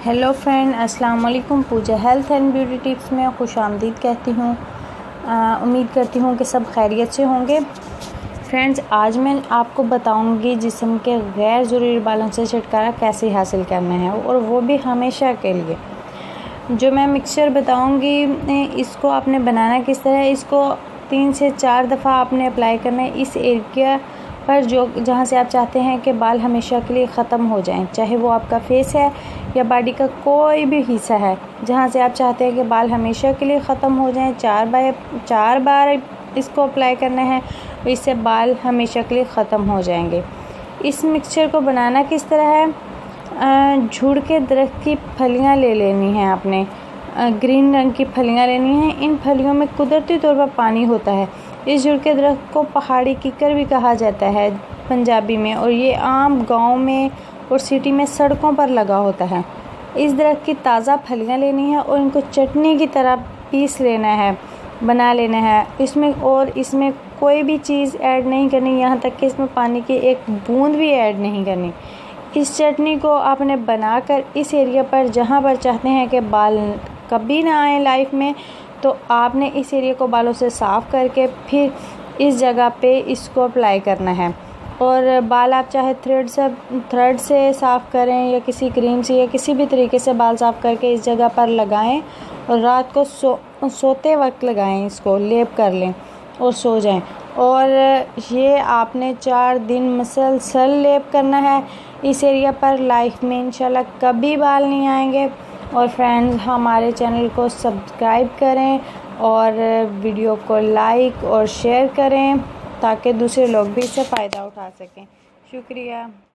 Hello friend, अस्सलाम वालेकुम। पूजा health and beauty tips में खुशामदीद कहती हूँ। उम्मीद करती हूँ कि सब खैरियत से होंगे। फ्रेंड्स, आज मैं आपको बताऊँगी जिस्म के गैर ज़रूरी बालों से छुटकारा कैसे हासिल करना है, और वो भी हमेशा के लिए। जो मैं मिक्सचर बताऊँगी इसको आपने बनाना किस तरह है। इसको 3 से 4 दफ़ा आपने अप्लाई करना है इस एरिया पर जहाँ से आप चाहते हैं कि बाल हमेशा के लिए ख़त्म हो जाएं, चाहे वो आपका फेस है या बॉडी का कोई भी हिस्सा है। जहाँ से आप चाहते हैं कि बाल हमेशा के लिए ख़त्म हो जाएं, 4 बार इसको अप्लाई करना है, इससे बाल हमेशा के लिए ख़त्म हो जाएंगे। इस मिक्सचर को बनाना किस तरह है। झुड़ के दरख्त की फलियाँ ले लेनी है आपने, ग्रीन रंग की फलियाँ लेनी हैं। इन फलियों में कुदरती तौर पर पानी होता है। इस झुड़ के दरख्त को पहाड़ी कीकर भी कहा जाता है पंजाबी में, और ये आम गांव में और सिटी में सड़कों पर लगा होता है। इस दरख्त की ताज़ा फलियाँ लेनी है और इनको चटनी की तरह पीस लेना है, बना लेना है। इसमें कोई भी चीज़ ऐड नहीं करनी, यहाँ तक कि इसमें पानी की एक बूंद भी ऐड नहीं करनी। इस चटनी को आपने बनाकर इस एरिया पर जहाँ पर चाहते हैं कि बाल कभी ना आए लाइफ में, तो आपने इस एरिया को बालों से साफ़ करके फिर इस जगह पे इसको अप्लाई करना है। और बाल आप चाहे थ्रेड से साफ़ करें या किसी क्रीम से या किसी भी तरीके से बाल साफ़ करके इस जगह पर लगाएं, और रात को सोते वक्त लगाएं, इसको लेप कर लें और सो जाएं। और ये आपने 4 दिन मुसलसल लेप करना है इस एरिया पर। लाइफ में इंशाल्लाह कभी बाल नहीं आएंगे। और फ्रेंड्स, हमारे चैनल को सब्सक्राइब करें और वीडियो को लाइक और शेयर करें ताकि दूसरे लोग भी इससे फ़ायदा उठा सकें। शुक्रिया।